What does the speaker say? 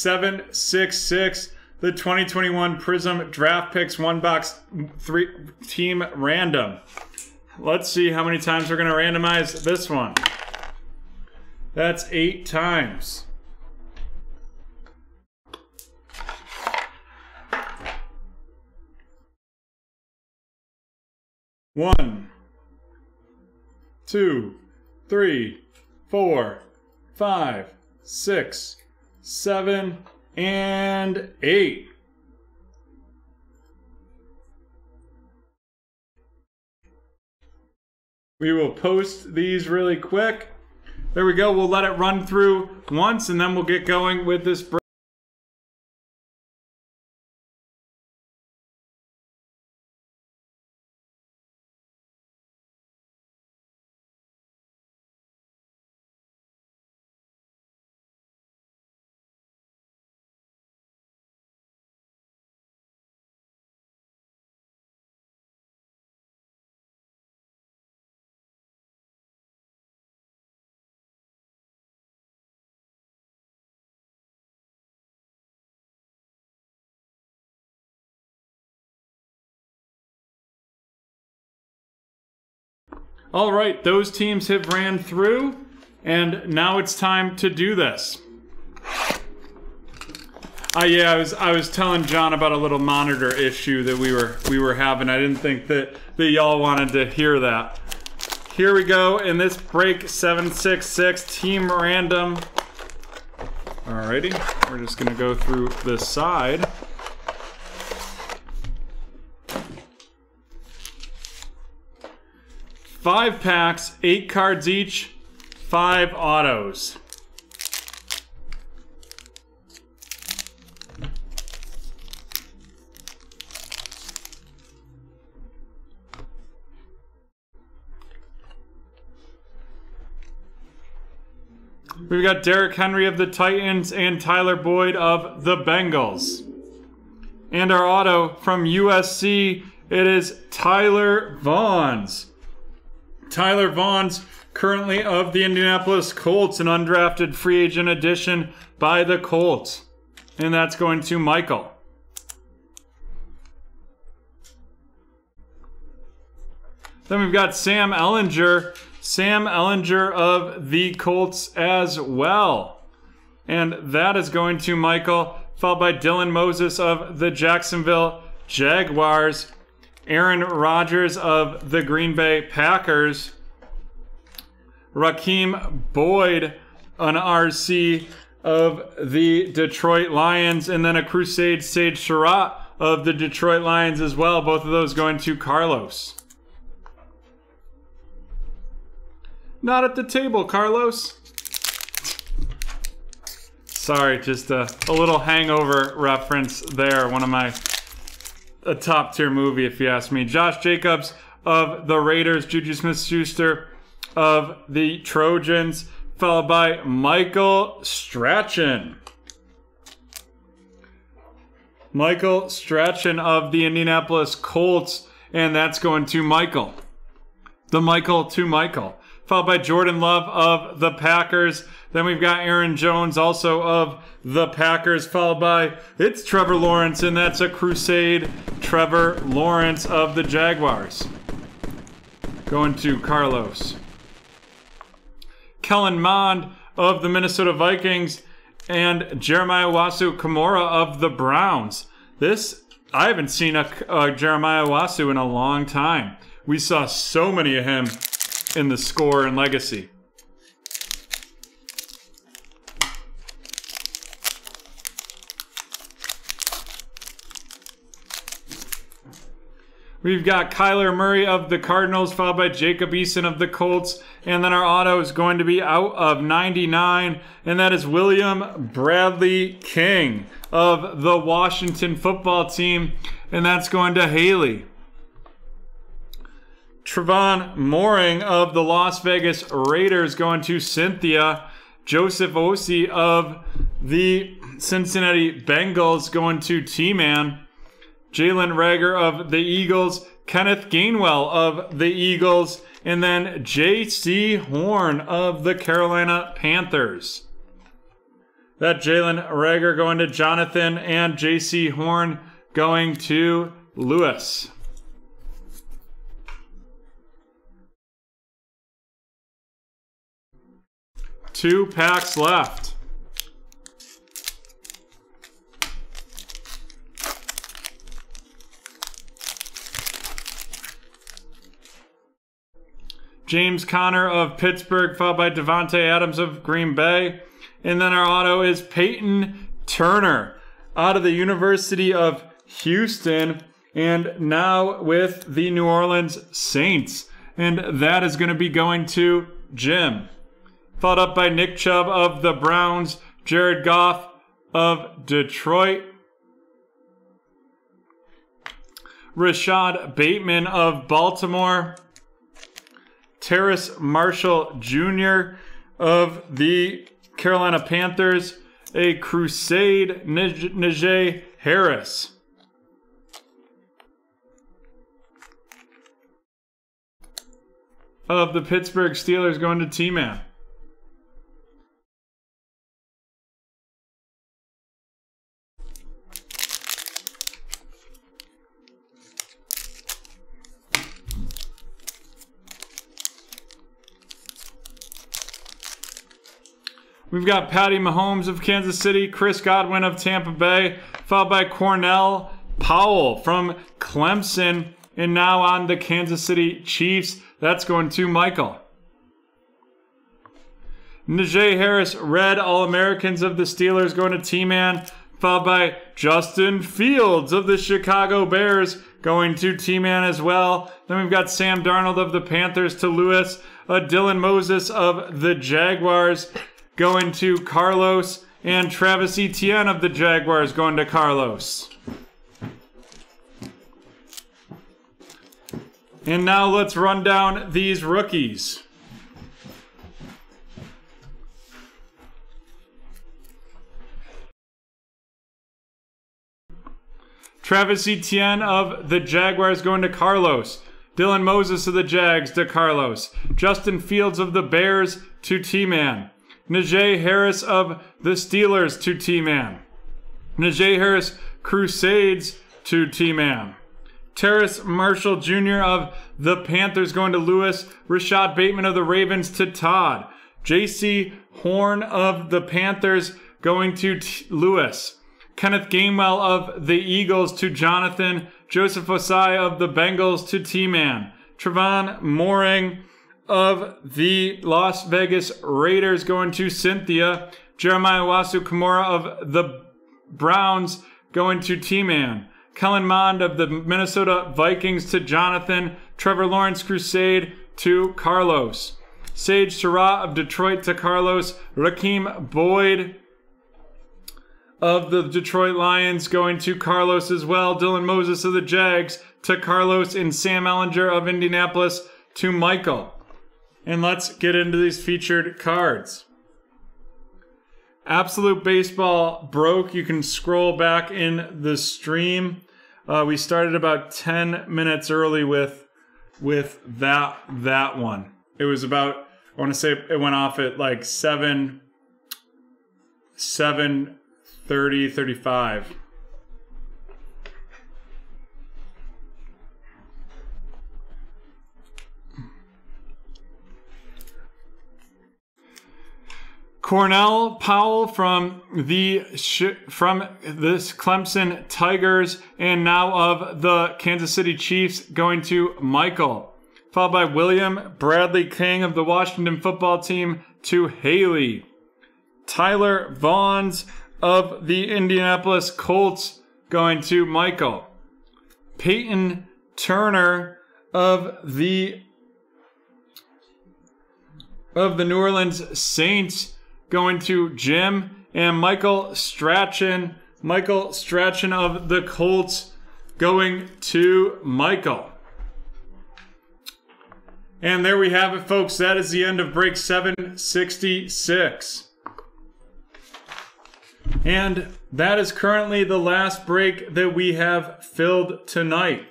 766. The 2021 Prizm Draft Picks 1-box 3 team random. Let's see how many times we're going to randomize this one. That's 8 times. One, 2, 3, 4, 5, 6, 7, and 8. We will post these really quick. There we go. We'll let it run through once and then we'll get going with this break. All right, those teams have ran through, and now it's time to do this. Yeah, I was telling John about a little monitor issue that we were having. I didn't think that y'all wanted to hear that. Here we go in this break 766 team random. Alrighty, we're just gonna go through this side. Five packs, 8 cards each, 5 autos. We've got Derrick Henry of the Titans and Tyler Boyd of the Bengals. And our auto from USC, it is Tyler Vaughns. Tyler Vaughns, currently of the Indianapolis Colts, an undrafted free agent addition by the Colts. And that's going to Michael. Then we've got Sam Ehlinger. Sam Ehlinger of the Colts as well. And that is going to Michael, followed by Dylan Moses of the Jacksonville Jaguars. Aaron Rodgers of the Green Bay Packers. Raheem Boyd, an RC of the Detroit Lions. And then a Crusade Sage Surratt of the Detroit Lions as well. Both of those going to Carlos. Not at the table, Carlos. Sorry, just a little Hangover reference there. One of my... a top tier movie, if you ask me. Josh Jacobs of the Raiders, Juju Smith-Schuster of the Trojans, followed by Michael Strachan. Michael Strachan of the Indianapolis Colts, and that's going to Michael. The Michael to Michael. Followed by Jordan Love of the Packers. Then we've got Aaron Jones also of the Packers, followed by, it's Trevor Lawrence, and that's a Crusade Trevor Lawrence of the Jaguars. Going to Carlos. Kellen Mond of the Minnesota Vikings, and Jeremiah Owusu-Koramoah of the Browns. This, I haven't seen a Jeremiah Owusu in a long time. We saw so many of him in the Score and Legacy. We've got Kyler Murray of the Cardinals, followed by Jacob Eason of the Colts. And then our auto is going to be out of 99. And that is William Bradley King of the Washington football team. And that's going to Haley. Trevon Moehrig of the Las Vegas Raiders going to Cynthia. Joseph Osi of the Cincinnati Bengals going to T-Man. Jalen Reagor of the Eagles. Kenneth Gainwell of the Eagles. And then J.C. Horn of the Carolina Panthers. That Jalen Reagor going to Jonathan, and JC Horn going to Lewis. Two packs left. James Conner of Pittsburgh, followed by Devontae Adams of Green Bay. And then our auto is Peyton Turner out of the University of Houston, and now with the New Orleans Saints. And that is going to be going to Jim. Followed up by Nick Chubb of the Browns, Jared Goff of Detroit, Rashad Bateman of Baltimore, Terrace Marshall Jr. of the Carolina Panthers, a Crusade Najee Harris. Of the Pittsburgh Steelers going to T-Man. We've got Patty Mahomes of Kansas City, Chris Godwin of Tampa Bay, followed by Cornell Powell from Clemson, and now on the Kansas City Chiefs. That's going to Michael. Najee Harris, red All-Americans of the Steelers going to T-Man, followed by Justin Fields of the Chicago Bears going to T-Man as well. Then we've got Sam Darnold of the Panthers to Lewis, Dylan Moses of the Jaguars going to Carlos, and Travis Etienne of the Jaguars going to Carlos. And now let's run down these rookies. Travis Etienne of the Jaguars going to Carlos. Dylan Moses of the Jags to Carlos. Justin Fields of the Bears to T-Man. Najee Harris of the Steelers to T-Man. Najee Harris Crusades to T-Man. Terrace Marshall Jr. of the Panthers going to Lewis. Rashad Bateman of the Ravens to Todd. JC Horn of the Panthers going to Lewis. Kenneth Gainwell of the Eagles to Jonathan. Joseph Osai of the Bengals to T-Man. Trevon Moehrig of the Las Vegas Raiders going to Cynthia. Jeremiah Owusu-Koramoah of the Browns going to T-Man. Kellen Mond of the Minnesota Vikings to Jonathan. Trevor Lawrence Crusade to Carlos. Sage Surratt of Detroit to Carlos. Raheem Boyd of the Detroit Lions going to Carlos as well. Dylan Moses of the Jags to Carlos, and Sam Ehlinger of Indianapolis to Michael. And let's get into these featured cards. Absolute Baseball broke. You can scroll back in the stream. We started about 10 minutes early with that one. It was about, I want to say it went off at like 7:35. Cornell Powell from this Clemson Tigers, and now of the Kansas City Chiefs going to Michael. Followed by William Bradley King of the Washington Football Team to Haley. Tyler Vaughns of the Indianapolis Colts going to Michael. Peyton Turner of the New Orleans Saints going to Jim, and Michael Strachan of the Colts going to Michael. And there we have it, folks. That is the end of break 766. And that is currently the last break that we have filled tonight.